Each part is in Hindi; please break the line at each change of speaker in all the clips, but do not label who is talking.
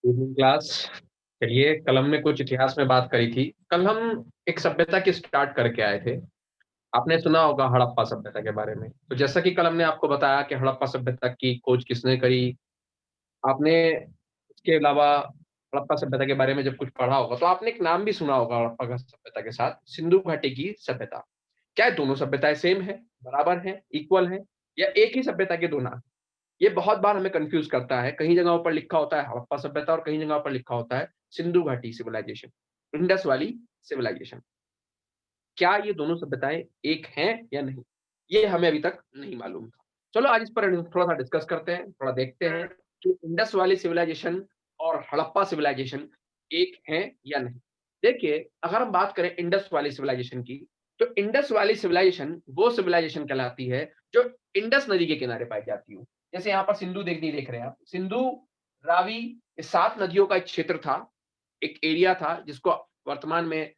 Evening class. चलिए, कल हमने कुछ इतिहास में बात करी थी। कल हम एक सभ्यता की स्टार्ट करके आए थे। आपने सुना होगा हड़प्पा सभ्यता के बारे में। तो जैसा कि कल हमने आपको बताया कि हड़प्पा सभ्यता की खोज किसने करी, आपने इसके अलावा हड़प्पा सभ्यता के बारे में जब कुछ पढ़ा होगा तो आपने एक नाम भी सुना होगा हड़प्पा का सभ्यता के साथ, सिंधु घाटी की सभ्यता। क्या ये दोनों सभ्यताएं सेम है, बराबर है, इक्वल है, या एक ही सभ्यता के दो नाम? ये बहुत बार हमें कंफ्यूज करता है। कहीं जगहों पर लिखा होता है हड़प्पा सभ्यता और कहीं जगहों पर लिखा होता है सिंधु घाटी सिविलाइजेशन, इंडस वैली सिविलाइजेशन। क्या ये दोनों सभ्यताएं एक हैं या नहीं, ये हमें अभी तक नहीं मालूम था। चलो आज इस पर थोड़ा सा डिस्कस करते हैं, थोड़ा देखते हैं कि इंडस वैली सिविलाइजेशन और हड़प्पा सिविलाइजेशन एक हैं या नहीं। देखिए, अगर हम बात करें इंडस वैली सिविलाइजेशन की, तो इंडस वैली सिविलाइजेशन वो सिविलाइजेशन कहलाती है जो इंडस नदी के किनारे पाई जाती हो। जैसे यहाँ पर सिंधु देख रहे हैं आप, सिंधु, रावी, ये 7 नदियों का एक क्षेत्र था, एक एरिया था जिसको वर्तमान में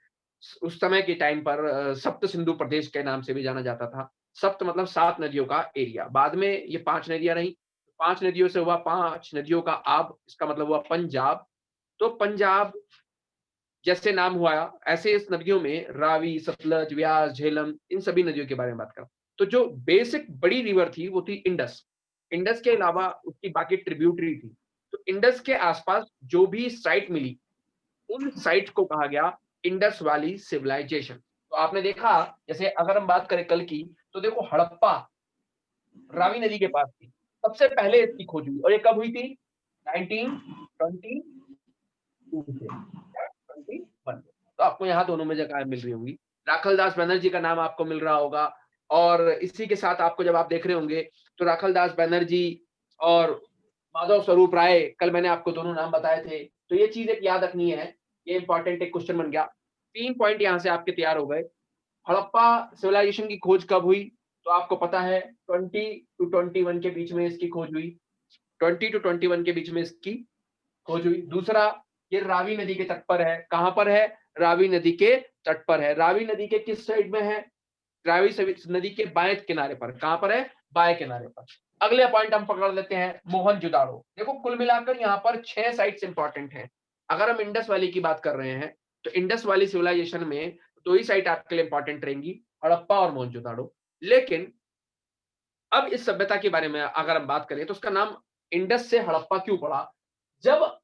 उस समय के टाइम पर सप्त सिंधु प्रदेश के नाम से भी जाना जाता था। सप्त मतलब 7 नदियों का एरिया। बाद में ये 5 नदियाँ रहीं। 5 नदियों से हुआ 5 नदियों का आब, इसका मतलब हुआ पंजाब। तो पंजाब जैसे नाम हुआ, ऐसे इस नदियों में रावी, सतलज, व्यास, झेलम, इन सभी नदियों के बारे में बात करें तो जो बेसिक बड़ी रिवर थी वो थी इंडस। इंडस के अलावा उसकी बाकी ट्रिब्यूटरी थी। तो इंडस के आसपास जो भी साइट मिली, उन साइट को कहा गया इंडस वैली सिविलाइजेशन। तो आपने देखा, जैसे अगर हम बात करें कल की, तो देखो हड़प्पा रावी नदी के पास थी, सबसे पहले इसकी खोज हुई। और ये कब हुई थी? 1922 से 21। तो आपको यहाँ दोनों में जगह मिल रही होंगी। राखल दास बनर्जी का नाम आपको मिल रहा होगा। और इसी के साथ आपको जब आप देख रहे होंगे तो राखल दास बनर्जी और माधव स्वरूप राय, कल मैंने आपको दोनों नाम बताए थे। तो ये चीज एक याद रखनी है, ये इंपॉर्टेंट एक क्वेश्चन बन गया। 3 पॉइंट यहाँ से आपके तैयार हो गए। हड़प्पा सिविलाइजेशन की खोज कब हुई? तो आपको पता है 20 टू 21 के बीच में इसकी खोज हुई। 20 टू 21 के बीच में इसकी खोज हुई। दूसरा, ये रावी नदी के तट पर है। कहां पर है? रावी नदी के तट पर है। रावी नदी के किस साइड में है? रावी नदी के बाएं किनारे पर। कहां पर है? बाएं किनारे पर। अगले पॉइंट हम पकड़ लेते हैं, मोहनजोदाड़ो। देखो, कुल मिलाकर यहाँ पर 6 साइट्स इंपॉर्टेंट हैं। अगर हम इंडस वैली की बात कर रहे हैं तो इंडस वैली सिविलाइजेशन में 2 ही साइट आपके लिए इंपॉर्टेंट रहेंगी, हड़प्पा और मोहनजोदाड़ो। लेकिन अब इस सभ्यता के बारे में अगर हम बात करें तो उसका नाम इंडस से हड़प्पा क्यों पड़ा? जब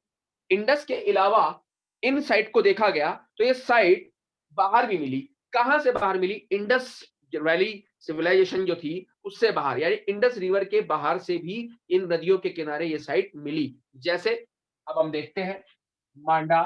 इंडस के अलावा इन साइट को देखा गया तो ये साइट बाहर भी मिली। कहां से बाहर मिली? इंडस वैली सिविलाइजेशन जो थी उससे बाहर, यानी इंडस रिवर के बाहर से भी इन नदियों के किनारे ये साइट मिली। जैसे अब हम देखते हैं, मांडा,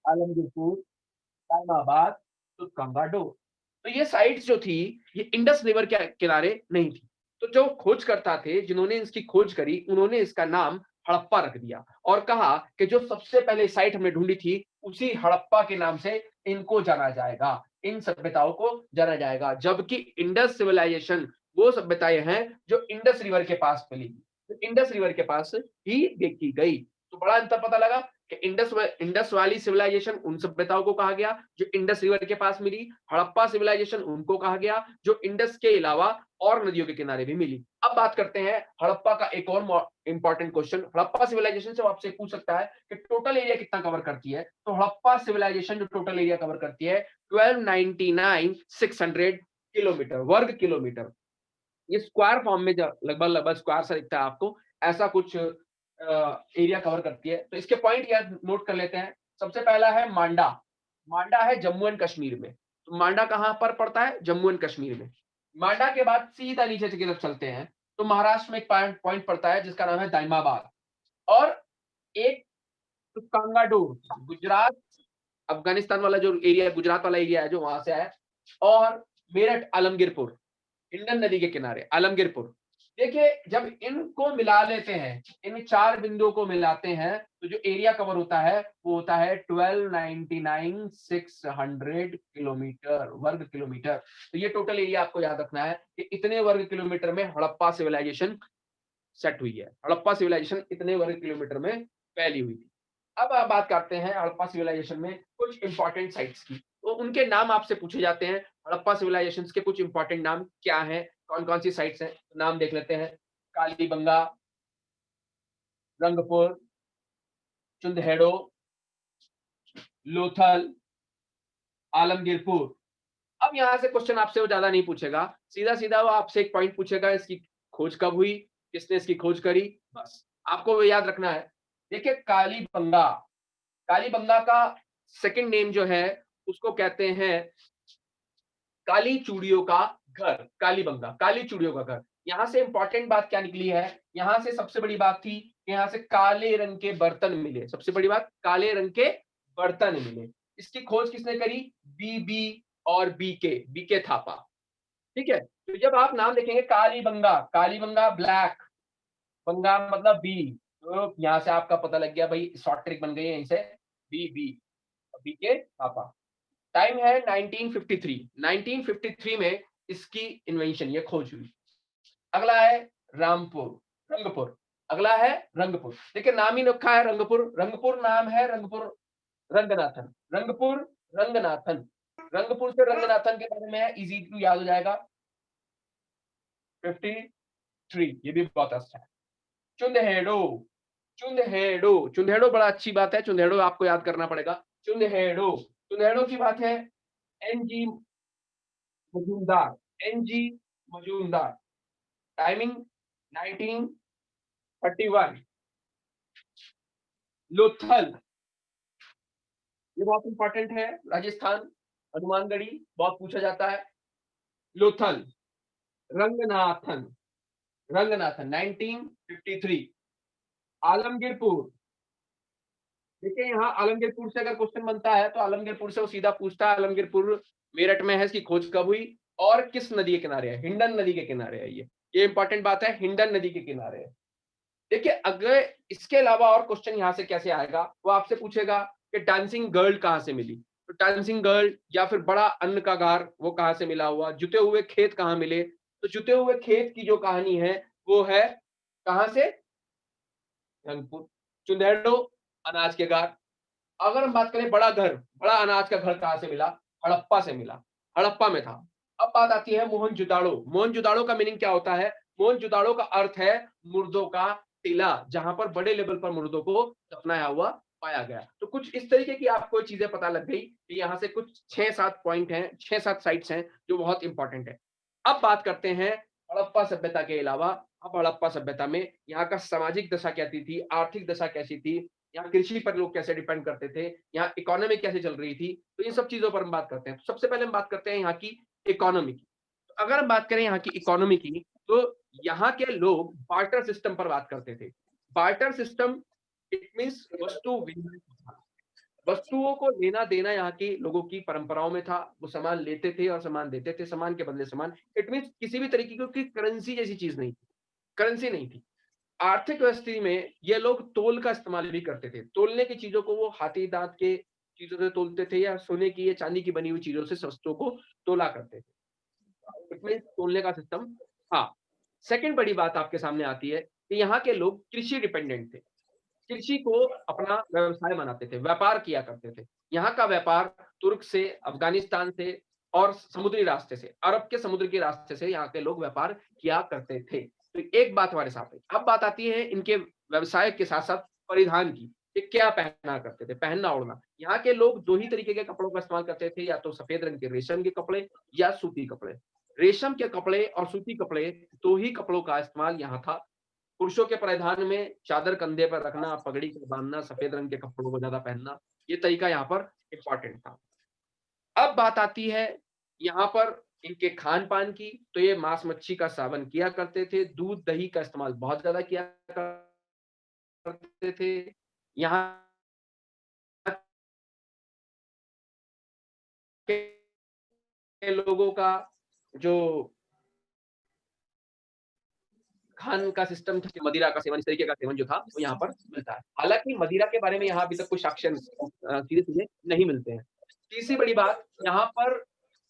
आलमगीरपुर, इस्लामाबाद, तो कंगाडो। तो ये साइट्स जो थी, ये इंडस रिवर के किनारे नहीं थी। तो जो खोजकर्ता थे जिन्होंने इसकी खोज करी, उन्होंने इसका नाम हड़प्पा रख दिया और कहा कि जो सबसे पहले साइट हमने ढूंढी थी उसी हड़प्पा के नाम से इनको जाना जाएगा, इन सभ्यताओं को जाना जाएगा। जबकि इंडस सिविलाइजेशन वो सभ्यताएं हैं जो इंडस रिवर के पास मिली, तो इंडस रिवर के पास ही देखी गई। तो बड़ा अंतर पता लगा कि इंडस वैली सिविलाइजेशन उन सभ्यताओं को कहा गया जो इंडस रिवर के पास मिली। हड़प्पा सिविलाइजेशन उनको कहा गया जो इंडस के अलावा और नदियों के किनारे भी मिली। अब बात करते हैं हड़प्पा का एक और इंपॉर्टेंट क्वेश्चन। हड़प्पा सिविलाइजेशन से वो आपसे पूछ सकता है कि टोटल एरिया कितना कवर करती है। तो हड़प्पा सिविलाइजेशन जो टोटल एरिया कवर करती है 1299,600 किलोमीटर, वर्ग किलोमीटर। ये स्क्वायर फॉर्म में लगभग लगभग स्क्वायर सा दिखता है आपको, ऐसा कुछ एरिया कवर करती है। तो इसके पॉइंट याद नोट कर लेते हैं। सबसे पहला है मांडा। मांडा है जम्मू एंड कश्मीर में। तो मांडा कहां पर पड़ता है? जम्मू एंड कश्मीर में। मांडा के बाद सीधा नीचे की तरफ चलते हैं तो महाराष्ट्र में एक पॉइंट पड़ता है जिसका नाम है दाइमाबाद। और एक तो कांगाडोर, गुजरात, अफगानिस्तान वाला जो एरिया, गुजरात वाला एरिया है जो वहां से है। और मेरठ, आलमगीरपुर, हिंडन नदी के किनारे आलमगीरपुर। देखिए, जब इनको मिला लेते हैं, इन 4 बिंदुओं को मिलाते हैं तो जो एरिया कवर होता है वो होता है 1299,600 किलोमीटर, वर्ग किलोमीटर। तो ये टोटल एरिया आपको याद रखना है कि इतने वर्ग किलोमीटर में हड़प्पा सिविलाइजेशन सेट हुई है। हड़प्पा सिविलाइजेशन इतने वर्ग किलोमीटर में फैली हुई थी। अब आप बात करते हैं हड़प्पा सिविलाइजेशन में कुछ इंपॉर्टेंट साइट्स की। तो उनके नाम आपसे पूछे जाते हैं। हड़प्पा सिविलाइजेशन के कुछ इंपॉर्टेंट नाम क्या हैं, कौन कौन सी साइट्स हैं, नाम देख लेते हैं। कालीबंगा, रंगपुर, चुंदहेड़ो, लोथल, आलमगीरपुर। अब यहाँ से क्वेश्चन आपसे वो ज्यादा नहीं पूछेगा, सीधा सीधा वो आपसे एक पॉइंट पूछेगा, इसकी खोज कब हुई, किसने इसकी खोज करी, बस आपको वो याद रखना है। देखिए कालीबंगा, कालीबंगा का सेकंड नेम जो है उसको कहते हैं काली चूड़ियों का घर। कालीबंगा, काली चूड़ियों का घर। यहां से इंपॉर्टेंट बात क्या निकली है, यहां से सबसे बड़ी बात थी कि यहां से काले रंग के बर्तन मिले। सबसे बड़ी बात, काले रंग के बर्तन मिले। इसकी खोज किसने करी, बीबी और बीके थापा। ठीक है, तो जब आप नाम देखेंगे कालीबंगा, कालीबंगा ब्लैक, बंगा मतलब बी, तो यहां से आपका पता लग गया भाई, शॉर्ट ट्रिक बन गई है यहीं से, बीके थापा। टाइम है 1953, 1953 में इसकी इन्वेंशन, ये खोज हुई। अगला है रामपुर, रंगपुर। अगला है रंगपुर। देखिए नाम ही रखा है रंगपुर, रंगपुर नाम है रंगपुर रंगनाथन, रंगपुर रंगनाथन। रंगपुर से रंगनाथन के बारे में इजी टू याद हो जाएगा, 53, ये भी बहुत अच्छा है। चुंदहेड़ो, चुंदहेड़ो, चुंदहेड़ो बड़ा अच्छी बात है, चुंदहेड़ो आपको याद करना पड़ेगा। चुंदहेड़ो, चुंदहेड़ो की बात है NG Majumdar, NG Majumdar. Timing 1931। Lothal, ये बहुत इंपॉर्टेंट है, राजस्थान, हनुमानगढ़ी, बहुत पूछा जाता है। लोथल, रंगनाथन, रंगनाथन 1953। आलमगीरपुर, देखिए यहाँ आलमगीरपुर से अगर क्वेश्चन बनता है तो आलमगीरपुर से वो सीधा पूछता है आलमगीरपुर मेरठ में है, इसकी खोज कब हुई और किस नदी के किनारे है, हिंडन नदी के किनारे है। ये इंपॉर्टेंट बात है, हिंडन नदी के किनारे है। देखिए अगर इसके अलावा और क्वेश्चन यहाँ से कैसे आएगा, वो आपसे पूछेगा कि डांसिंग गर्ल कहाँ से मिली, तो डांसिंग गर्ल या फिर बड़ा अन्न का गार वो कहाँ से मिला हुआ, जुते हुए खेत कहाँ मिले, तो जुते हुए खेत की जो कहानी है वो है कहाँ से, रंगपुर। चुंदेड़ो, अनाज के गार। अगर हम बात करें बड़ा घर, बड़ा अनाज का घर कहाँ से मिला, हड़प्पा से मिला, हड़प्पा में था। अब बात आती है मोहनजोदाड़ो, मोहनजोदाड़ो का मीनिंग क्या होता है, मोहनजोदाड़ो का अर्थ है मुर्दों का टीला, जहां पर बड़े लेवल पर मुर्दों को दफनाया हुआ पाया गया। तो कुछ इस तरीके की आपको चीजें पता लग गई कि यहाँ से कुछ 6-7 पॉइंट हैं, 6-7 साइट्स हैं जो बहुत इंपॉर्टेंट है। अब बात करते हैं हड़प्पा सभ्यता के अलावा। अब हड़प्पा सभ्यता में यहाँ का सामाजिक दशा कैसी थी, आर्थिक दशा कैसी थी, यहाँ कृषि पर लोग कैसे डिपेंड करते थे, यहाँ इकोनॉमी कैसे चल रही थी, तो इन सब चीजों पर हम बात करते हैं। तो सबसे पहले हम बात करते हैं यहाँ की इकोनॉमी की। तो अगर हम बात करें यहाँ की इकोनॉमी की, तो यहाँ के लोग बार्टर सिस्टम पर बात करते थे। बार्टर सिस्टम, इट मींस वस्तु विनिमय था। वस्तुओं को लेना देना यहाँ के लोगों की परंपराओं में था। वो सामान लेते थे और सामान देते थे, सामान के बदले सामान। इट मींस किसी भी तरीके की करेंसी जैसी चीज नहीं थी, करेंसी नहीं थी। आर्थिक व्यवस्था में ये लोग तोल का इस्तेमाल भी करते थे। तोलने की चीजों को वो हाथी दांत के चीजों से तोलते थे या सोने की या चांदी की बनी हुई चीजों से वस्तुओं को तोला करते थे। इसमें तोलने का सिस्टम। हाँ, सेकंड बड़ी बात आपके सामने आती है कि यहाँ के लोग कृषि डिपेंडेंट थे। कृषि को अपना व्यवसाय बनाते थे, व्यापार किया करते थे। यहाँ का व्यापार तुर्क से, अफगानिस्तान से और समुद्री रास्ते से, अरब के समुद्र के रास्ते से यहाँ के लोग व्यापार किया करते थे। तो एक बात हमारे साथ है। अब बात आती है इनके व्यवसाय के साथ साथ परिधान की, ये क्या पहना करते थे, पहनना ओढ़ना। यहाँ के लोग दो ही तरीके के कपड़ों का इस्तेमाल करते थे, या तो सफेद रंग के रेशम के कपड़े या सूती कपड़े। रेशम के कपड़े और सूती कपड़े, दो ही कपड़ों का इस्तेमाल यहाँ था। पुरुषों के परिधान में चादर कंधे पर रखना, पगड़ी को बांधना, सफेद रंग के कपड़ों को ज्यादा पहनना, ये तरीका यहाँ पर इम्पोर्टेंट था। अब बात आती है यहाँ पर इनके खान पान की, तो ये मांस मच्छी का सेवन किया करते थे, दूध दही का इस्तेमाल बहुत ज्यादा किया करते थे। यहाँ के लोगों का जो खान का सिस्टम था, मदिरा का सेवन, इस तरीके का सेवन जो था वो यहाँ पर मिलता है। हालांकि मदिरा के बारे में यहाँ अभी तक कोई साक्ष्य सीधे सीधे नहीं मिलते हैं। तीसरी बड़ी बात, यहाँ पर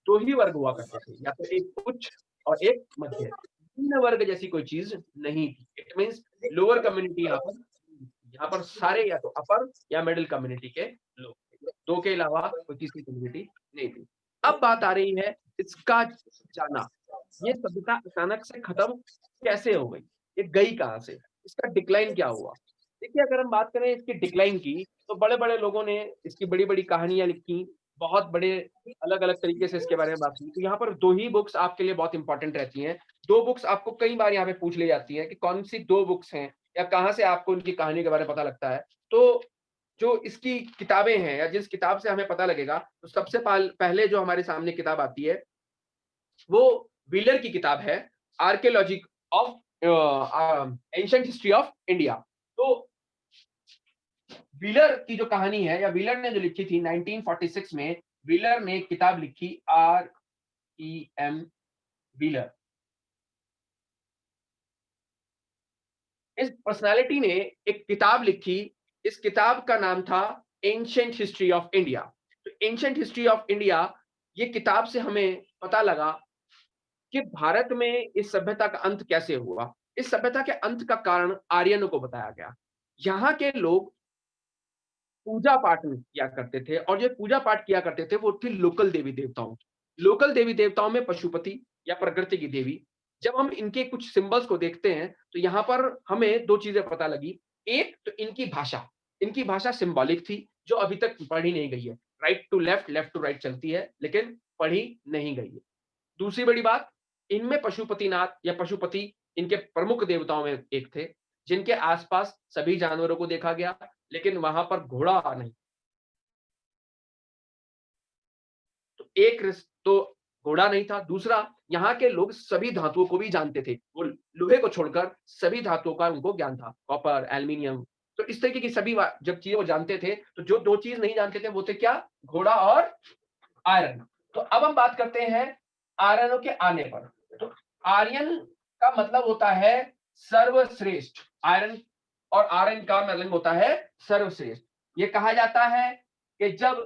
दो ही वर्ग हुआ करते थे, या तो एक उच्च और एक मध्य। निम्न वर्ग जैसी कोई चीज नहीं थी। इट मीन्स लोअर कम्युनिटी यहाँ पर सारे या तो अपर या मिडिल कम्युनिटी के लोग थे। दो के अलावा कोई तीसरी कम्युनिटी नहीं थी। अब बात आ रही है इसका जाना, ये सभ्यता अचानक से खत्म कैसे हो गई? ये गई कहाँ से? इसका डिक्लाइन क्या हुआ? देखिए, अगर हम बात करें इसकी डिक्लाइन की, तो बड़े-बड़े लोगों ने इसकी बड़ी-बड़ी कहानियाँ लिखी, बहुत बड़े अलग-अलग तरीके से इसके बारे में बात की। तो यहाँ पर 2 ही बुक्स आपके लिए बहुत इम्पोर्टेंट रहती हैं। 2 बुक्स आपको कई बार यहाँ पे पूछ ली जाती हैं कि कौन-सी 2 बुक्स हैं या कहाँ से आपको उनकी कहानी के बारे में पता लगता है। तो जो इसकी किताबें हैं या जिस किताब से हमें पता लगेगा, तो सबसे पहले जो हमारे सामने किताब आती है, वो व्हीलर की किताब है, archaeology of ancient history of India. तो व्हीलर की जो कहानी है या व्हीलर ने जो लिखी थी 1946 में, व्हीलर ने एक किताब लिखी, आर-ई-एम व्हीलर। इस पर्सनैलिटी ने एक किताब लिखी, इस किताब का नाम था एंशिएंट हिस्ट्री ऑफ इंडिया। तो एंशिएंट हिस्ट्री ऑफ इंडिया, ये किताब से हमें पता लगा कि भारत में इस सभ्यता का अंत कैसे हुआ। इस सभ्यता के अंत का कारण आर्यनों को बताया गया। यहाँ के लोग पूजा पाठ में किया करते थे और जो पूजा पाठ किया करते थे वो थी लोकल देवी देवताओं की। लोकल देवी देवताओं में पशुपति या प्रकृति की देवी। जब हम इनके कुछ सिंबल्स को देखते हैं तो यहाँ पर हमें 2 चीज़ें पता लगी। एक तो इनकी भाषा सिंबॉलिक थी जो अभी तक पढ़ी नहीं गई है। Right to left, left to right चलती है लेकिन पढ़ी नहीं गई है। दूसरी बड़ी बात, इनमें पशुपतिनाथ या पशुपति इनके प्रमुख देवताओं में एक थे, जिनके आस-पास सभी जानवरों को देखा गया, लेकिन वहाँ पर घोड़ा नहीं। तो एक रिस तो घोड़ा नहीं था, दूसरा यहाँ के लोग सभी धातुओं को भी जानते थे। वो लोहे को छोड़कर सभी धातुओं का उनको ज्ञान था, कॉपर, एल्यूमीनियम। तो इस तरीके की सभी वा जब चीज़ें वो जानते थे, तो जो 2 चीज़ नहीं जानते थे वो थे क्या? घोड़ा और आयरन। तो अब हम बात करते हैं आर्यनों के आने पर। तो आर्यन का मतलब होता है सर्वश्रेष्ठ। आयरन और आर्यन का मतलब होता है सर्वश्रेष्ठ। ये कहा जाता है कि जब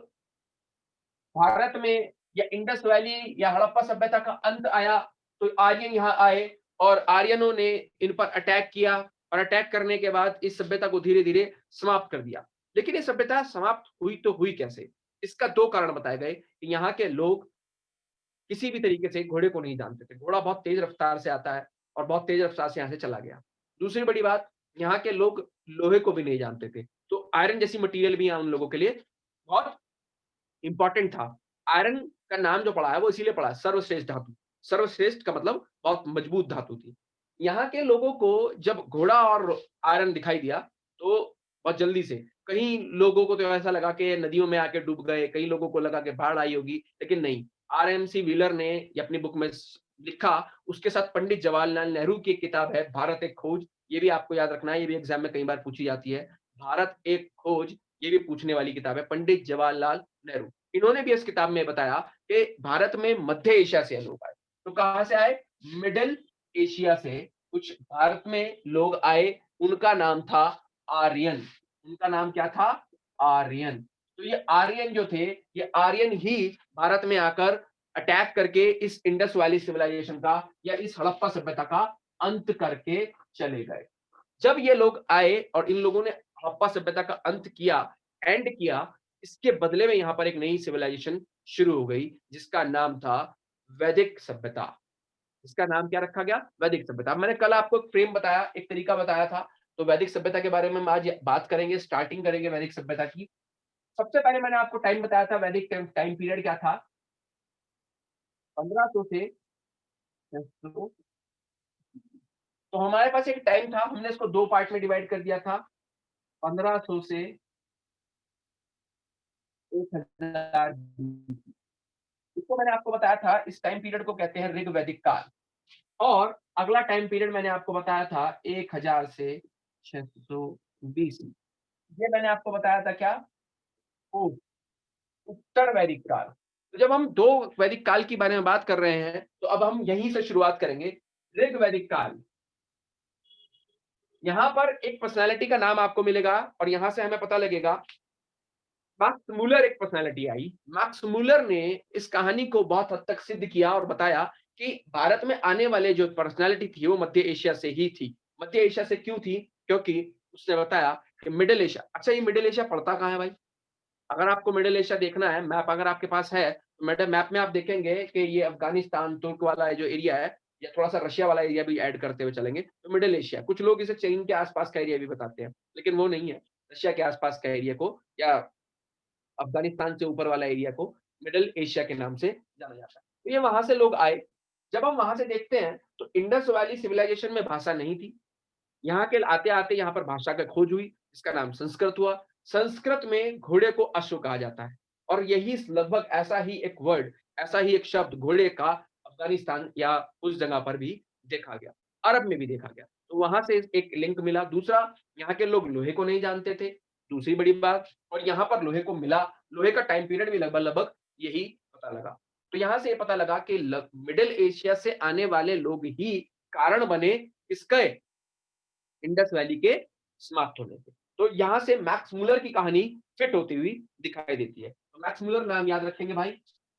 भारत में या इंडस वैली या हड़प्पा सभ्यता का अंत आया, तो आर्यन यहाँ आए और आर्यनों ने इन पर अटैक किया और अटैक करने के बाद इस सभ्यता को धीरे-धीरे समाप्त कर दिया। लेकिन ये सभ्यता समाप्त हुई तो हुई कैसे? इसका 2 कारण बताए गए कि यहाँ के लोग किसी भी तरीके से घोड़े को नहीं जानते थे। घोड़ा बहुत तेज़ रफ़्तार से आता है और बहुत तेज़ रफ़्तार से यहाँ से चला गया। दूसरी बड़ी बात, यहाँ के लोग लोहे को भी नहीं जानते थे। तो आयरन जैसी मटीरियल भी यहाँ उन लोगों के लिए बहुत इम्पोर्टेंट था। आयरन का नाम जो पड़ा है वो इसीलिए पड़ा है सर्वश्रेष्ठ धातु। सर्वश्रेष्ठ का मतलब बहुत मजबूत धातु थी। यहाँ के लोगों को जब घोड़ा और आयरन दिखाई दिया तो बहुत जल्दी से कई लोगों को तो ऐसा लगा कि नदियों में आके डूब गए, कई लोगों को लगा कि बाढ़ आई होगी, लेकिन नहीं। आरएमसी व्हीलर ने ये अपनी बुक में लिखा, उसके साथ पंडित जवाहरलाल नेहरू की एक किताब है भारत एक खोज। ये भी आपको याद रखना है, ये भी एग्जाम में कई बार पूछी जाती है। भारत एक खोज, ये भी पूछने वाली किताब है, पंडित जवाहरलाल नेहरू। इन्होंने भी इस किताब में बताया कि भारत में मध्य एशिया से लोग आए। तो कहाँ से आए? मिडल एशिया से कुछ भारत में लोग आए, उनका नाम था आर्यन। उनका नाम क्या था? आर्यन। तो ये आर्यन जो थे, ये आर्यन ही भारत में आकर अटैक करके इस इंडस वैली सिविलाइजेशन का या इस हड़प्पा सभ्यता का अंत करके चले गए। जब ये लोग आए और इन लोगों ने हड़प्पा सभ्यता का अंत किया, एंड किया, इसके बदले में यहाँ पर एक नई सिविलाइजेशन शुरू हो गई, जिसका नाम था वैदिक सभ्यता। इसका नाम क्या रखा गया? वैदिक सभ्यता। मैंने कल आपको एक फ्रेम बताया, एक तरीका बताया था, तो वैदिक सभ्यता के बारे में हम आज बात करेंगे, स्टार्टिंग करेंगे वैदिक सभ्यता की। सबसे पहले मैंने आपको टाइम बताया था, वैदिक टाइम टाइम पीरियड क्या था? 1500 से 600। तो हमारे पास एक टाइम था, हमने इसको 2 पार्ट में डिवाइड कर दिया था, 1500 से 1000 बीसी। इसको मैंने आपको बताया था, इस टाइम पीरियड को कहते हैं ऋग वैदिक काल। और अगला टाइम पीरियड मैंने आपको बताया था 1000 से 600 बीसी। ये मैंने आपको बताया था क्या? पूर्व उत्तर वैदिक काल। तो जब हम 2 वैदिक काल के बारे में बात कर रहे हैं, तो अब हम यहीं से शुरुआत करेंगे। ऋग वैदिक काल। यहाँ पर एक पर्सनैलिटी का नाम आपको मिलेगा और यहाँ से हमें पता लगेगा, मैक्स मूलर एक पर्सनैलिटी आई। मैक्स मूलर ने इस कहानी को बहुत हद तक सिद्ध किया और बताया कि भारत में आने वाले जो पर्सनैलिटी थी वो मध्य एशिया से ही थी। मध्य एशिया से क्यों थी? क्योंकि उसने बताया कि मिडल एशिया, अच्छा ये मिडल एशिया पड़ता कहाँ है भाई? अगर आपको मिडल एशिया देखना है, मैप अगर आपके पास है, मैडम मैप में आप देखेंगे कि ये अफ़गानिस्तान, तुर्क वाला जो एरिया है या थोड़ा-सा रशिया वाला एरिया भी ऐड करते हुए चलेंगे, तो मिडल एशिया। कुछ लोग इसे चीन के आस-पास का एरिया भी बताते हैं, लेकिन वो नहीं है। रशिया के आस-पास का एरिया को या अफ़गानिस्तान से ऊपर वाला एरिया को मिडल एशिया के नाम से जाना जाता है। तो ये वहाँ से लोग आए। जब हम वहाँ से देखते हैं, तो इंडस वैली सिविलाइज़ेशन में भाषा नहीं थी। यहाँ के आते-आते यहाँ पर भाषा का खोज हुई, इसका नाम संस्कृत हुआ। संस्कृत में घोड़े को अश्व कहा जाता है और यही लगभग ऐसा ही एक वर्ड, ऐसा ही एक शब्द घोड़े का अफ़गानिस्तान या उस जगह पर भी देखा गया, अरब में भी देखा गया। तो वहाँ से एक लिंक मिला। दूसरा, यहाँ के लोग लोहे को नहीं जानते थे, दूसरी बड़ी बात और यहाँ पर लोहे को मिला, लोहे का टाइम पीरियड भी लगभग-लगभग यही पता लगा। तो यहाँ से ये पता लगा कि मिडल एशिया से आने वाले लोग ही कारण बने किसके इंडस वैली के समाप्त होने के। तो यहाँ से मैक्स मुलर की कहानी फिट होती हुई दिखाई देती है। तो मैक्स मुलर नाम याद रखेंगे भाई।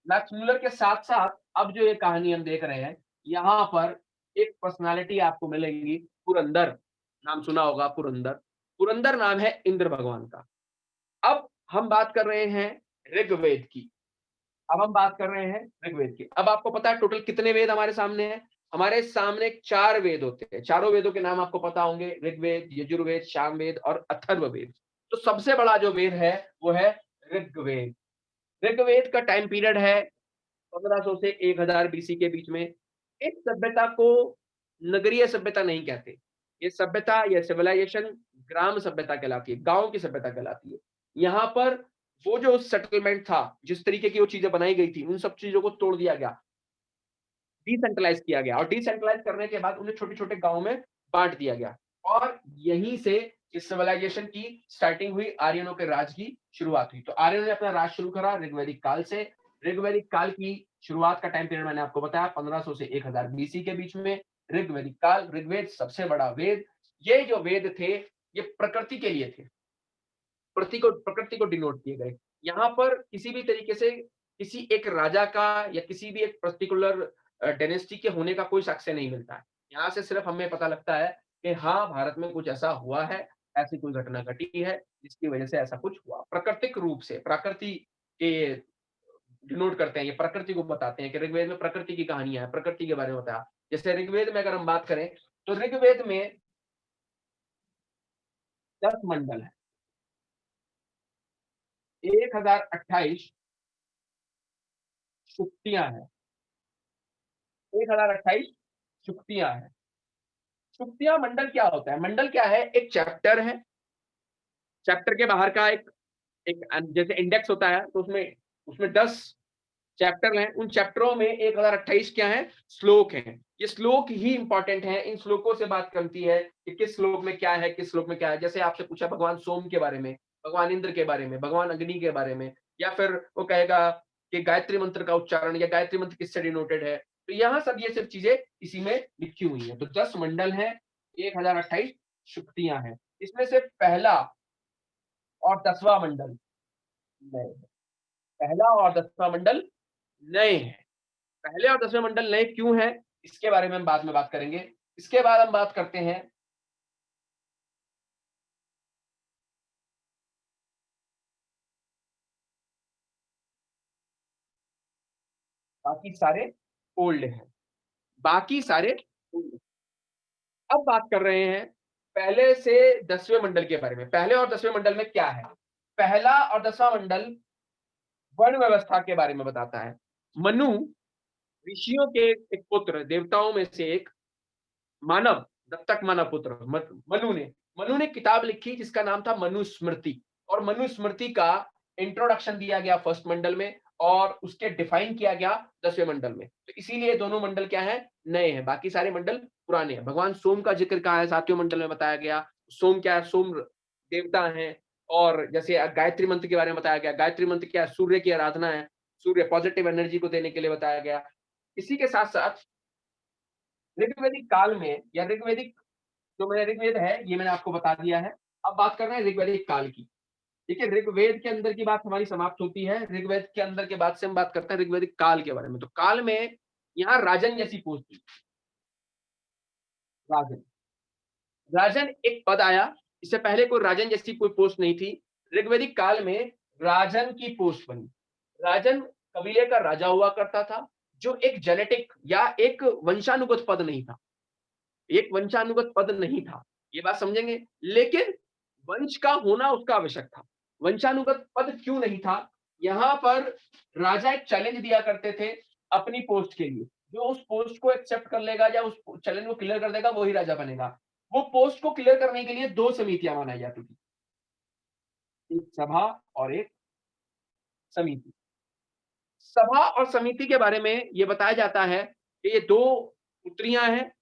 मैक्स मुलर के साथ-साथ अब जो ये कहानी हम देख रहे हैं, यहाँ पर एक पर्सनैलिटी आपको मिलेगी पुरंदर, नाम सुना होगा पुरंदर। पुरंदर नाम है इंद्र भगवान का। अब हम बात कर रहे हैं ऋग्वेद की। अब हम बात कर रहे हैं ऋग्वेद की। अब आपको पता है टोटल कितने वेद हमारे सामने हैं? हमारे सामने 4 वेद होते हैं। चारों वेदों के नाम आपको पता होंगे, ऋग्वेद, यजुर्वेद, सामवेद और अथर्ववेद। तो सबसे बड़ा जो वेद है, वो है ऋग्वेद। ऋग्वेद का टाइम पीरियड है 1500 से 1000 बीसी के बीच में। इस सभ्यता को नगरीय सभ्यता नहीं कहते। ये सभ्यता या सिविलाइजेशन ग्राम सभ्यता कहलाती है, गाँव की सभ्यता कहलाती है। यहाँ पर वो जो सेटलमेंट था, जिस तरीके की वो चीज़ें बनाई गई थी, उन सब चीज़ों को तोड़ दिया गया, डिसेंट्रलाइज़ किया गया और डिसेंट्रलाइज़ करने के बाद उन्हें छोटे-छोटे गाँव में बाँट दिया गया और यहीं से इस सिविलाइजेशन की स्टार्टिंग हुई, आर्यनों के राज की शुरुआत हुई। तो आर्यनों ने अपना राज शुरू करा ऋग्वैदिक काल से। ऋग्वैदिक काल की शुरुआत का टाइम पीरियड मैंने आपको बताया 1500 से 1000 बीसी के बीच में। ऋग्वैदिक काल, ऋग्वेद सबसे बड़ा वेद। ये जो वेद थे, ये प्रकृति के लिए थे। प्रकृति को डिनोट किए गए। यहाँ पर किसी भी तरीके से किसी एक राजा का या किसी भी एक पर्टिकुलर डायनेस्टी के होने का कोई साक्ष्य नहीं मिलता है। यहाँ से सिर्फ हमें पता लगता है कि हाँ, भारत में कुछ ऐसा हुआ है, ऐसी कोई घटना घटी है, जिसकी वजह से ऐसा कुछ हुआ। प्राकृतिक रूप से प्रकृति के डिनोट करते हैं, ये प्रकृति को बताते हैं कि ऋग्वेद में प्रकृति की कहानियाँ हैं, प्रकृति के बारे में बताया। जैसे ऋग्वेद में अगर हम बात करें, तो ऋग्वेद में 10 मंडल हैं, 1028 शुक्तियाँ हैं। 1028 शुक्तियाँ हैं। शुक्तियाँ मंडल क्या होता है? मंडल क्या है? एक चैप्टर है, चैप्टर के बाहर का एक एक जैसे इंडेक्स होता है, तो उसमें उसमें 10 चैप्टर हैं, उन चैप्टरों में 1028 क्या हैं? श्लोक हैं। ये श्लोक ही इम्पोर्टेंट हैं, इन श्लोकों से बात बनती है कि किस श्लोक में क्या है, किस श्लोक में क्या है। जैसे आपसे पूछा भगवान सोम के बारे में, भगवान इंद्र के बारे में, भगवान अग्नि के बारे में या फिर वो कहेगा कि गायत्री मंत्र का उच्चारण या गायत्री मंत्र किससे डिनोटेड है। तो यहाँ सब ये सब चीज़ें इसी में लिखी हुई हैं। तो 10 मंडल हैं, 1028 शुक्तियाँ हैं। इसमें से पहला और 10वां मंडल नए हैं। पहला और 10वां मंडल नए हैं। पहले और 10वें मंडल नए क्यों हैं? इसके बारे में हम बाद में बात करेंगे। इसके बाद हम बात करते हैं बाकी सारे ओल्ड हैं। बाकी सारे ओल्ड हैं। अब बात कर रहे हैं पहले से 10वें मंडल के बारे में। पहले और 10वें मंडल में क्या है? पहला और 10वां मंडल वर्ण व्यवस्था के बारे में बताता है। मनु ऋषियों के एक पुत्र, देवताओं में से एक मानव, दत्तक मानव पुत्र मनु ने किताब लिखी जिसका नाम था मनुस्मृति और मनुस्मृति का इंट्रोडक्शन दिया गया फर्स्ट मंडल में और उसके डिफाइन किया गया 10वें मंडल में। तो इसीलिए दोनों मंडल क्या हैं? नए हैं, बाकी सारे मंडल पुराने हैं। भगवान सोम का ज़िक्र कहाँ है? 7वें मंडल में बताया गया। सोम क्या है? सोम देवता हैं और जैसे गायत्री मंत्र के बारे में बताया गया। गायत्री मंत्र क्या है? सूर्य की आराधना है। सूर्य पॉजिटिव एनर्जी को देने के लिए बताया गया। इसी के साथ-साथ ऋग्वेदिक काल में या ऋग्वेदिक जो मेरा ऋग्वेद है, ये मैंने आपको बता दिया है। अब बात कर रहे हैं ऋग्वैदिक काल की। देखिए, ऋग्वेद के अंदर की बात हमारी समाप्त होती है। ऋग्वेद के अंदर के बाद से हम बात करते हैं ऋग्वैदिक काल के बारे में। तो काल में यहाँ राजन जैसी पोस्ट थी, राजन। राजन एक पद आया, इससे पहले कोई राजन जैसी कोई पोस्ट नहीं थी। ऋग्वैदिक काल में राजन की पोस्ट बनी। राजन कबीले का राजा हुआ करता था, जो एक जेनेटिक या एक वंशानुगत पद नहीं था। एक वंशानुगत पद नहीं था, ये बात समझेंगे? लेकिन वंश का होना उसका आवश्यक था। वंशानुगत पद क्यों नहीं था? यहाँ पर राजा एक चैलेंज दिया करते थे अपनी पोस्ट के लिए। जो उस पोस्ट को एक्सेप्ट कर लेगा या उस चैलेंज को क्लियर कर देगा, वही राजा बनेगा। वो पोस्ट को क्लियर करने के लिए 2 समितियाँ बनाई जाती थी, एक सभा और एक समिति। सभा और समिति के बारे में ये बताया जाता है कि ये 2 पुत्रियाँ हैं,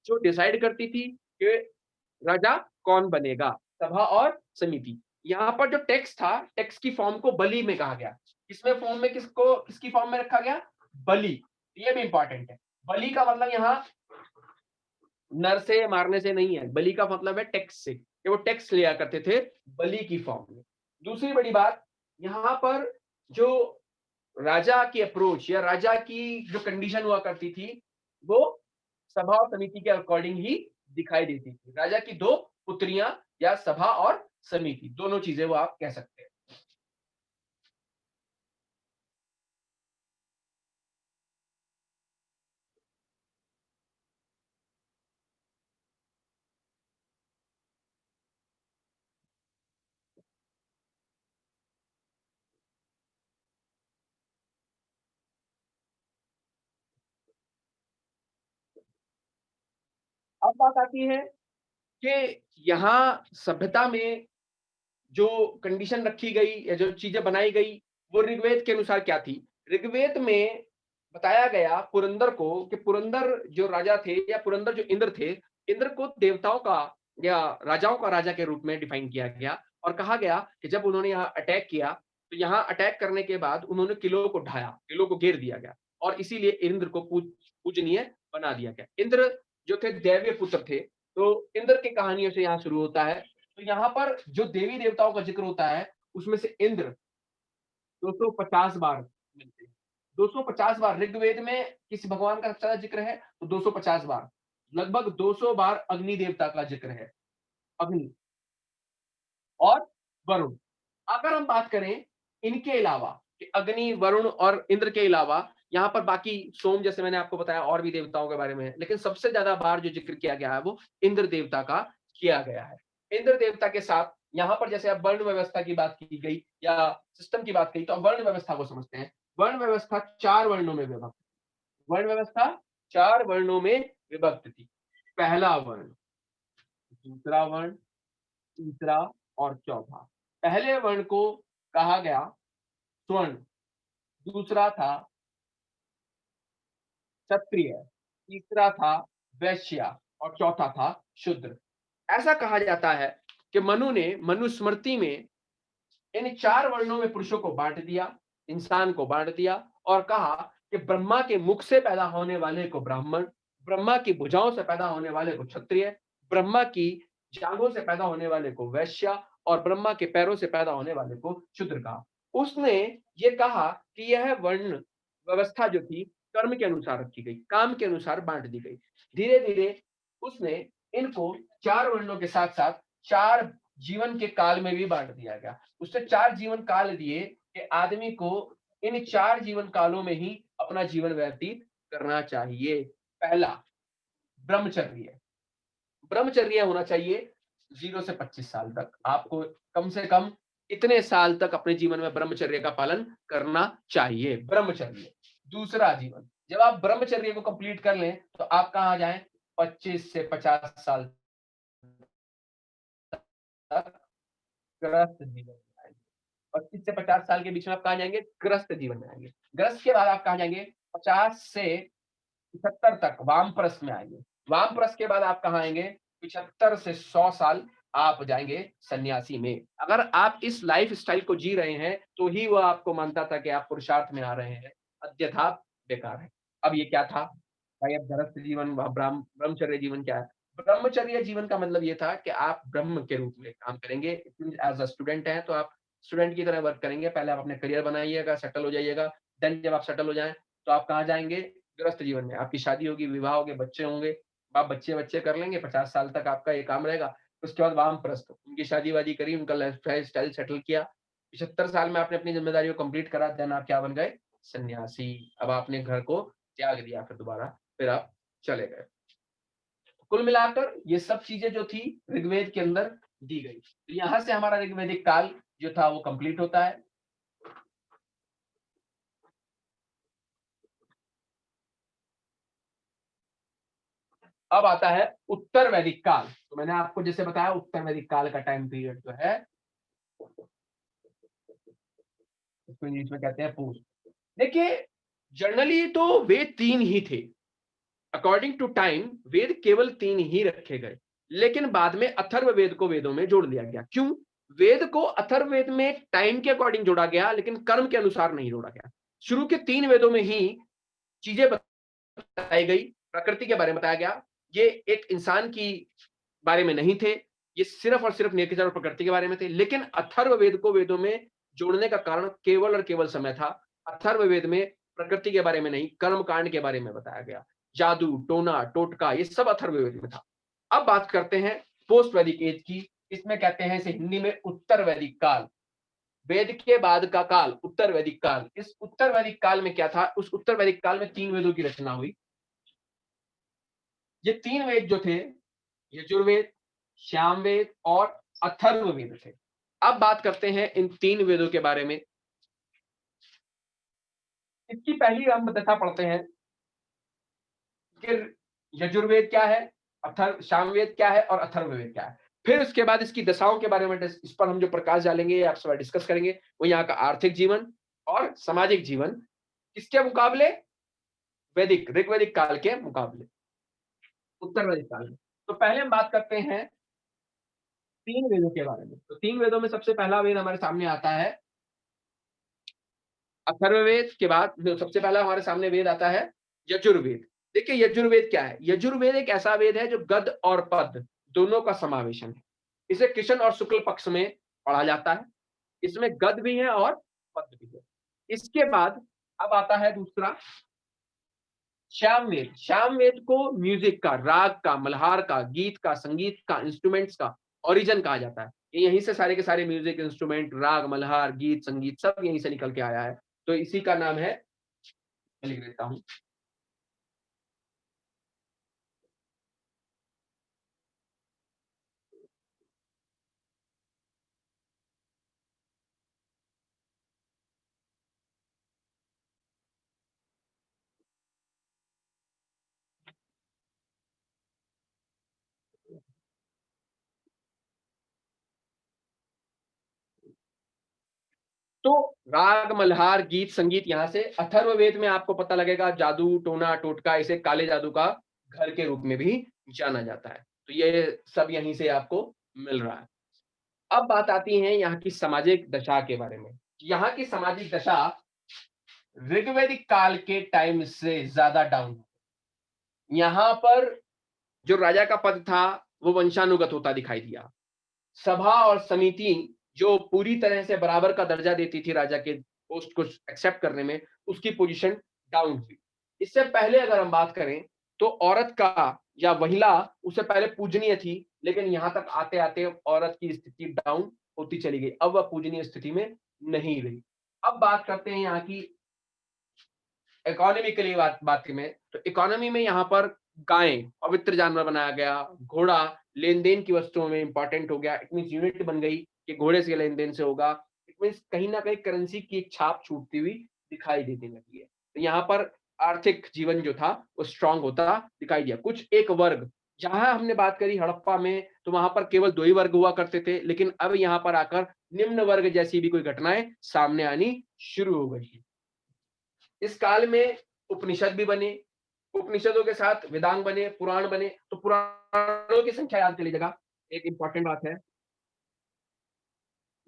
जो डिसाइड करती थी कि राजा कौन बनेगा, सभा और समिति। यहाँ पर जो टेक्स्ट था, टेक्स्ट की फॉर्म को बलि में कहा गया। किसमें फॉर्म में किसकी फॉर्म में रखा गया? बलि। ये भी इंपॉर्टेंट है। बलि का मतलब यहाँ नर से मारने से नहीं है, बलि का मतलब है टेक्स्ट से, कि वो टेक्स्ट लिया करते थे बलि की फॉर्म में। दूसरी बड़ी बात, यहाँ पर जो राजा की अप्रोच या राजा की जो कंडीशन हुआ करती थी, वो सभा और समिति के अकॉर्डिंग ही दिखाई देती थी। राजा की 2 पुत्रियाँ या सभा और समिति, दोनों चीज़ें वो आप कह सकते हैं। अब बात आती है कि यहाँ सभ्यता में जो कंडीशन रखी गई या जो चीज़ें बनाई गई, वो ऋग्वेद के अनुसार क्या थी? ऋग्वेद में बताया गया पुरंदर को कि पुरंदर जो राजा थे या पुरंदर जो इंद्र थे, इंद्र को देवताओं का या राजाओं का राजा के रूप में डिफाइन किया गया और कहा गया कि जब उन्होंने यहाँ अटैक किया, तो यहाँ अटैक करने के बाद उन्होंने किलों को ढाया, किलों को घेर दिया गया और इसीलिए इंद्र को पूजनीय बना दिया गया। इंद्र जो थे दैवीय पुत्र थे, तो इंद्र की कहानियों से यहाँ शुरू होता है। तो यहाँ पर जो देवी देवताओं का जिक्र होता है, उसमें से इंद्र 250 बार मिलते हैं। 250 बार ऋग्वेद में किसी भगवान का सबसे ज़्यादा जिक्र है, तो 250 बार। लगभग 200 बार अग्नि देवता का जिक्र है। अग्नि और वरुण। अगर हम बात करें इनके अलावा कि अग्नि, वरुण और इंद्र के अलावा यहाँ पर बाकी सोम, जैसे मैंने आपको बताया, और भी देवताओं के बारे में है, लेकिन सबसे ज़्यादा बार जो ज़िक्र किया गया है वो इंद्र देवता का किया गया है। इंद्र देवता के साथ यहाँ पर जैसे अब वर्ण व्यवस्था की बात की गई या सिस्टम की बात की, तो अब वर्ण व्यवस्था को समझते हैं। वर्ण व्यवस्था 4 वर्णों में विभक्त। वर्ण व्यवस्था 4 वर्णों में विभक्त थी। पहला वर्ण, दूसरा वर्ण, तीसरा और चौथा। पहले वर्ण को कहा गया स्वर्ण, दूसरा था क्षत्रिय, तीसरा था वैश्य और चौथा था शूद्र। ऐसा कहा जाता है कि मनु ने मनुस्मृति में इन 4 वर्णों में पुरुषों को बांट दिया, इंसान को बांट दिया और कहा कि ब्रह्मा के मुख से पैदा होने वाले को ब्राह्मण, ब्रह्मा की भुजाओं से पैदा होने वाले को क्षत्रिय, ब्रह्मा की जांघों से पैदा होने वाले को वैश्य और ब्रह्मा के पैरों से पैदा होने वाले को शूद्र कहा। उसने ये कहा कि यह वर्ण व्यवस्था जो थी कर्म के अनुसार रखी गई, काम के अनुसार बांट दी गई। धीरे-धीरे उसने इनको 4 वर्णों के साथ-साथ 4 जीवन के काल में भी बांट दिया गया। उसने 4 जीवन काल दिए कि आदमी को इन 4 जीवन कालों में ही अपना जीवन व्यतीत करना चाहिए। पहला, ब्रह्मचर्य। ब्रह्मचर्य होना चाहिए 0 से 25 साल तक। आपको कम से कम इतने साल तक अपने जीवन में ब्रह्मचर्य का पालन करना चाहिए, ब्रह्मचर्य। दूसरा जीवन, जब आप ब्रह्मचर्य को कंप्लीट कर लें, तो आप कहाँ जाएँ? 25 से 50 साल तक गृहस्थ जीवन में आएँगे। 25 से 50 साल के बीच में आप कहाँ जाएँगे? गृहस्थ जीवन में आएँगे। गृहस्थ के बाद आप कहाँ जाएँगे? 50 से 75 तक वामप्रस्थ में आएँगे। वामप्रस्थ के बाद आप कहाँ आएँगे? 75 से 100 साल आप जाएँगे सन्यासी में। अगर आप इस लाइफ़स्टाइल को जी रहे हैं, तो ही वो आपको मानता था कि आप पुरुषार्थ में आ रहे हैं, अन्यथा बेकार है। अब ये क्या था? भाई अब गृहस्थ जीवन व ब्रह्मचर्य जीवन क्या है? ब्रह्मचर्य जीवन का मतलब ये था कि आप ब्रह्म के रूप में काम करेंगे। एज़ अ स्टूडेंट हैं, तो आप स्टूडेंट की तरह वर्क करेंगे। पहले आप अपने करियर बनाइएगा, सेटल हो जाइएगा। देन जब आप सेटल हो जाएँ, तो आप कहाँ जाएँगे? गृहस्थ जीवन में। आपकी शादी होगी, विवाह होंगे, बच्चे होंगे। आप बच्चे-वच्चे कर लेंगे, 50 साल तक आपका ये काम रहेगा। उसके बाद वामप्रस्थ, उनकी शादी-वादी करी, उनका लाइफ़स्टाइल सेटल किया। 75 साल में आपने अपनी ज़िम्मेदारी को कंप्लीट करा, देन आप क्या बन गए? सन्यासी। अब आपने घर को त्याग दिया, फिर दोबारा फिर आप चले गए। कुल मिलाकर ये सब चीजें जो थी ऋग्वेद के अंदर दी गई। तो यहां से हमारा ऋग्वेदिक काल जो था वो कंप्लीट होता है। अब आता है उत्तर वैदिक काल। तो मैंने आपको जैसे बताया उत्तर वैदिक काल का टाइम पीरियड जो है इसको इंग्लिश में कहते हैं पूर्व। देखिए, जनरली तो वेद तीन ही थे। अकॉर्डिंग टू टाइम वेद केवल तीन ही रखे गए, लेकिन बाद में अथर्व वेद को वेदों में जोड़ दिया गया। क्यों? वेद को अथर्व वेद में टाइम के अकॉर्डिंग जोड़ा गया, लेकिन कर्म के अनुसार नहीं जोड़ा गया। शुरू के तीन वेदों में ही चीजें बताई गई, प्रकृति के बारे में बताया गया। ये एक इंसान की बारे में नहीं थे, ये सिर्फ और सिर्फ नेचर और प्रकृति के बारे में थे। लेकिन अथर्व वेद को वेदों में जोड़ने का कारण केवल और केवल समय था। अथर्व वेद में प्रकृति के बारे में नहीं, कर्म कांड के बारे में बताया गया। जादू, टोना, टोटका, ये सब अथर्व वेद में था। अब बात करते हैं पोस्ट वैदिक एज की। इसमें कहते हैं इसे हिंदी में उत्तर वैदिक काल। वेद के बाद का काल उत्तर वैदिक काल। इस उत्तर वैदिक काल में क्या था? उस उत्तर वैदिक काल में तीन वेदों की रचना हुई। ये तीन वेद जो थे यजुर्वेद, सामवेद और अथर्ववेद थे। अब बात करते हैं इन तीन वेदों के बारे में। इसकी पहली हम दशा पढ़ते हैं कि यजुर्वेद क्या है, सामवेद क्या है और अथर्ववेद क्या है। फिर उसके बाद इसकी दशाओं के बारे में इस पर हम जो प्रकाश डालेंगे, आपसे डिस्कस करेंगे, वो यहाँ का आर्थिक जीवन और सामाजिक जीवन किसके मुकाबले? वैदिक ऋग्वैदिक काल के मुकाबले, उत्तर वैदिक काल में। तो पहले हम बात करते हैं तीन वेदों के बारे में। तो तीन वेदों में सबसे पहला वेद हमारे सामने आता है अथर्ववेद। के बाद जो सबसे पहला हमारे सामने वेद आता है यजुर्वेद। देखिए यजुर्वेद क्या है? यजुर्वेद एक ऐसा वेद है जो गद और पद दोनों का समावेशन है। इसे कृष्ण और शुक्ल पक्ष में पढ़ा जाता है। इसमें गद भी है और पद भी है। इसके बाद अब आता है दूसरा श्यामवेद। श्यामवेद को म्यूजिक का, राग का, मल्हार का, गीत का, संगीत का, इंस्ट्रूमेंट्स का ओरिजिन कहा जाता है। ये यहीं से सारे के सारे म्यूजिक इंस्ट्रूमेंट, राग, मल्हार, गीत, संगीत सब यहीं से निकल के आया है। तो इसी का नाम है, मैं लिख देता हूँ। तो राग, मल्हार, गीत, संगीत यहाँ से। अथर्ववेद में आपको पता लगेगा जादू, टोना, टोटका, इसे काले जादू का घर के रूप में भी जाना जाता है। तो ये सब यहीं से आपको मिल रहा है। अब बात आती है यहाँ की सामाजिक दशा के बारे में। यहाँ की सामाजिक दशा ऋग्वैदिक काल के टाइम से ज्यादा डाउन। यहाँ पर जो राजा का पद था वो वंशानुगत होता दिखाई दिया। सभा और समिति जो पूरी तरह से बराबर का दर्जा देती थी राजा के पोस्ट को एक्सेप्ट करने में, उसकी पोजीशन डाउन हुई। इससे पहले अगर हम बात करें तो औरत का या महिला उससे पहले पूजनीय थी, लेकिन यहाँ तक आते आते औरत की स्थिति डाउन होती चली गई। अब वह पूजनीय स्थिति में नहीं रही। अब बात करते हैं यहाँ की इकोनॉमिकली बात में। तो इकोनॉमी में यहाँ पर गाय पवित्र जानवर बनाया गया, घोड़ा लेन देन की वस्तुओं में इंपॉर्टेंट हो गया। इट मीन यूनिट बन गई कि घोड़े से लेन देन से होगा। इट मीन कहीं ना कहीं करेंसी की एक छाप छूटती हुई दिखाई देने लगी है। तो यहाँ पर आर्थिक जीवन जो था वो स्ट्रांग होता दिखाई दिया। कुछ एक वर्ग, जहां हमने बात करी हड़प्पा में, तो वहां पर केवल दो ही वर्ग हुआ करते थे, लेकिन अब यहाँ पर आकर निम्न वर्ग जैसी भी कोई घटनाएं सामने आनी शुरू हो गई है। इस काल में उपनिषद भी बने, उपनिषदों के साथ वेदांग बने, पुराण बने। तो पुराणों की संख्या याद कर लीजिएगा, एक इंपॉर्टेंट बात है।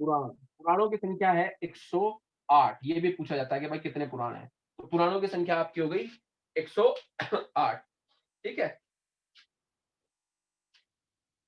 पुराणों की संख्या है 108। ये भी पूछा जाता है कि भाई कितने पुराण हैं। तो पुराणों की संख्या आपकी हो गई 108। ठीक है।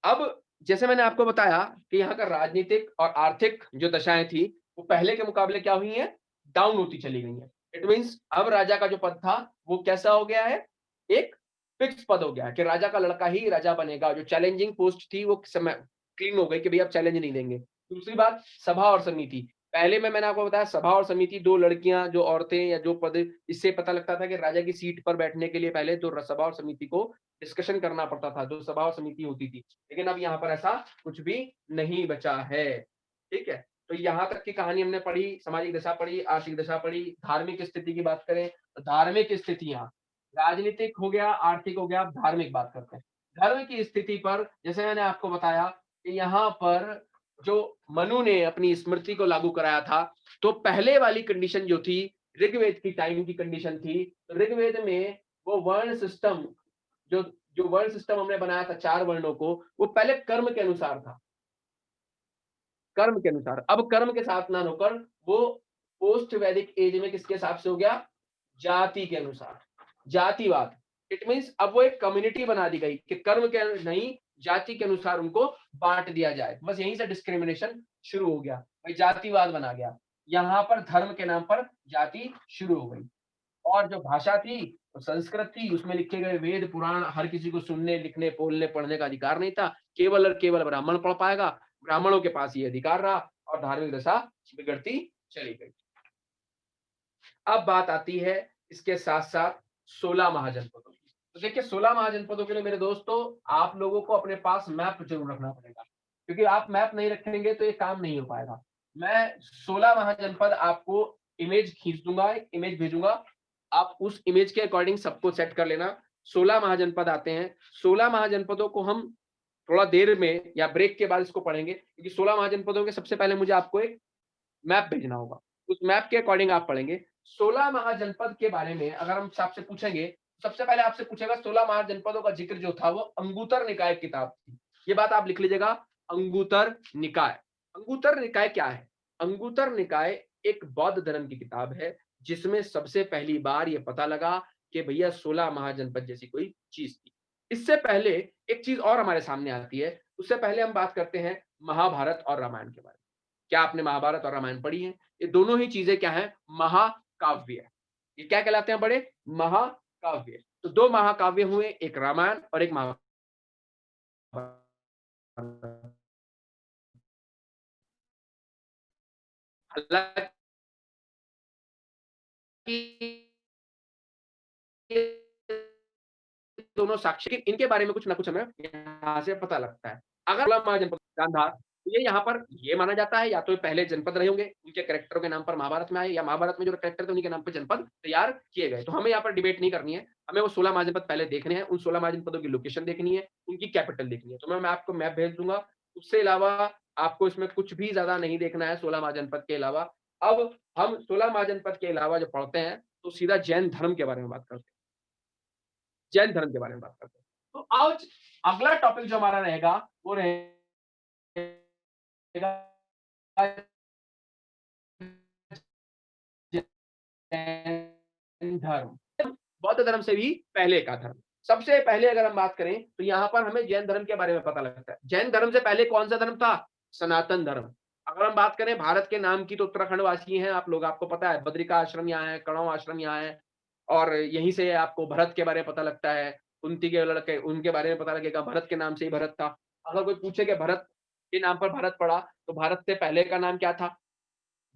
अब जैसे मैंने आपको बताया कि यहाँ का राजनीतिक और आर्थिक जो दशाएं थी वो पहले के मुकाबले क्या हुई हैं? डाउन होती चली गई हैं। इट मीन्स अब राजा का जो पद था वो कैसा हो गया है? एक फिक्स पद हो गया है कि राजा का लड़का ही राजा बनेगा। जो चैलेंजिंग पोस्ट थी वो समय क्लीन हो गई कि भैया आप चैलेंज नहीं देंगे। दूसरी बात, सभा और समिति, पहले में मैंने आपको बताया सभा और समिति, 2 लड़कियाँ जो औरतें या जो पद, इससे पता लगता था कि राजा की सीट पर बैठने के लिए पहले तो सभा और समिति को डिस्कशन करना पड़ता था, जो सभा और समिति होती थी। लेकिन अब यहाँ पर ऐसा कुछ भी नहीं बचा है, ठीक है? तो यहाँ तक की कहानी हमने पढ़ी, सामाजिक दशा पढ़ी, आर्थिक दशा पढ़ी, धार्मिक स्थिति की बात करें, तो धार्मिक स्थितियाँ, राजनीतिक हो गया, आर्थिक हो गया, अब धार्मिक बात करते हैं। धर्म की स्थिति पर जैसे मैंने आपको बताया कि यहाँ पर जो मनु ने अपनी स्मृति को लागू कराया था, तो पहले वाली कंडीशन जो थी, ऋग्वेद की टाइम की कंडीशन थी, तो ऋग्वेद में वो वर्ण सिस्टम, जो जो वर्ण सिस्टम हमने बनाया था 4 वर्णों को, वो पहले कर्म के अनुसार था। कर्म के अनुसार। अब कर्म के साथ ना होकर वो पोस्ट वैदिक एज में किसके हिसाब से हो गया? जाति के अनुसार। जातिवाद। इट मीन्स अब वो एक कम्युनिटी बना दी गई कि कर्म के नहीं, जाति के अनुसार उनको बाँट दिया जाए। बस यहीं से डिस्क्रिमिनेशन शुरू हो गया। भाई जातिवाद बना गया। यहाँ पर धर्म के नाम पर जाति शुरू हो गई। और जो भाषा थी, वो संस्कृत थी, उसमें लिखे गए वेद, पुराण हर किसी को सुनने, लिखने, बोलने, पढ़ने का अधिकार नहीं था। केवल और केवल ब्राह्मण पढ़ पाएगा। ब्राह्मणों के पास ये अधिकार रहा और धार्मिक दशा बिगड़ती चली गई। अब बात आती है इसके साथ-साथ 16 महाजनपदों की। तो देखिए 16 महाजनपदों के लिए मेरे दोस्तों, आप लोगों को अपने पास मैप ज़रूर रखना पड़ेगा, क्योंकि आप मैप नहीं रखेंगे तो ये काम नहीं हो पाएगा। मैं 16 महाजनपद आपको इमेज खींच दूँगा, एक इमेज भेजूँगा, आप उस इमेज के अकॉर्डिंग सबको सेट कर लेना। 16 महाजनपद आते हैं, 16 महाजनपदों को हम थोड़ा देर में या ब्रेक के बाद इसको पढ़ेंगे, क्योंकि 16 महाजनपदों के सबसे पहले मुझे आपको एक मैप भेजना होगा। उस मैप के अकॉर्डिंग आप पढ़ेंगे। 16 महाजनपद के बारे में अगर हम आपसे पूछेंगे, सबसे पहले आपसे पूछेगा 16 महाजनपदों का ज़िक्र जो था वो अंगुतर निकाय किताब थी। ये बात आप लिख लीजिएगा, अंगुतर निकाय। अंगुतर निकाय क्या है? अंगुतर निकाय एक बौद्ध धर्म की किताब है, जिसमें सबसे पहली बार ये पता लगा कि भैया 16 महाजनपद जैसी कोई चीज़ थी। इससे पहले एक चीज़ और हमारे सामने आती है, उससे पहले हम बात करते हैं महाभारत और रामायण के बारे में। क्या आपने महाभारत और रामायण पढ़ी है? ये दोनों ही चीजें क्या हैं? महाकाव्य है। ये क्या कहलाते हैं बड़े? महाकाव्य। तो 2 महाकाव्य हुए, एक रामायण और एक महाभारत। हालाँकि दोनों साक्ष्य, लेकिन इनके बारे में कुछ ना कुछ हमें यहाँ से पता लगता है। अगर महाजनपद गांधार, तो ये यहाँ पर ये माना जाता है या तो ये पहले जनपद रहे होंगे, उनके कैरेक्टरों के नाम पर महाभारत में आए, या महाभारत में जो कैरेक्टर थे उन्हीं के नाम पर जनपद तैयार किए गए। तो हमें यहाँ पर डिबेट नहीं करनी है, हमें वो 16 महाजनपद पहले देखने हैं, उन 16 महाजनपदों की लोकेशन देखनी है, उनकी कैपिटल देखनी है। तो मैं आपको मैप भेज दूँगा, उससे अलावा आपको इसमें कुछ भी ज़्यादा नहीं देखना है 16 महाजनपद के अलावा। अब हम 16 महाजनपद के अलावा जब पढ़ते हैं, तो सीधा जैन धर्म के बारे में बात करते हैं। जैन धर्म के बारे में बात करते हैं। तो आज अगला टॉपिक जो हमारा रहेगा, वो रहेगा जैन धर्म। बौद्ध धर्म से भी पहले का धर्म। सबसे पहले अगर हम बात करें, तो यहाँ पर हमें जैन धर्म के बारे में पता लगता है। जैन धर्म से पहले कौन-सा धर्म था? सनातन धर्म। अगर हम बात करें भारत के नाम की, तो उत्तराखंड वासी हैं आप लोग, आपको पता है बद्रिका आश्रम यहाँ है, कणव आश्रम यहाँ है, और यहीं से आपको भरत के बारे में पता लगता है। कुंती के लड़के, उनके बारे में पता लगेगा, भरत के नाम से ही भरत था। अगर कोई पूछे कि भरत के नाम पर भारत पड़ा, तो भारत से पहले का नाम क्या था?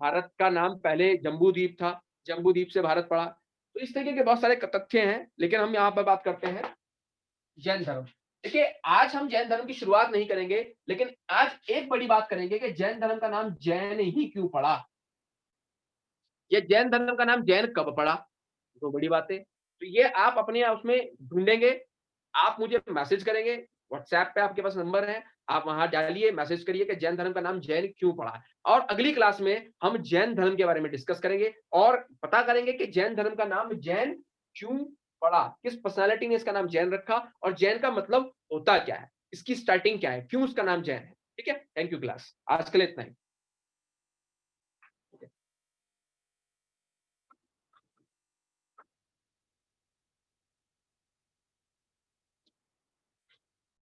भारत का नाम पहले जम्बूद्वीप था, जम्बूद्वीप से भारत पड़ा। तो इस तरीके के बहुत सारे तथ्य हैं, लेकिन हम यहाँ पर बात करते हैं जैन धर्म। देखिए, आज हम जैन धर्म की शुरुआत नहीं करेंगे, लेकिन आज एक बड़ी बात करेंगे कि जैन धर्म का नाम जैन ही क्यों पड़ा? ये जैन धर्म का नाम जैन कब पड़ा? तो बड़ी बात है। तो ये आप अपने उसमें ढूँढेंगे, आप मुझे मैसेज करेंगे, व्हाट्सएप पे आपके पास नंबर है, आप वहाँ डालिए, मैसेज करिए कि जैन धर्म का नाम जैन क्यों पड़ा है? और अगली क्लास में हम जैन धर्म के बारे में डिस्कस करेंगे और पता करेंगे कि जैन धर्म का नाम जैन क्यों पड़ा? किस पर्सनैलिटी ने इसका नाम जैन रखा और जैन का मतलब होता क्या है? इसकी स्टार्टिंग क्या है? क्यों उसका नाम जैन है? ठीक है? Thank you class. आज के लिए इतना ही।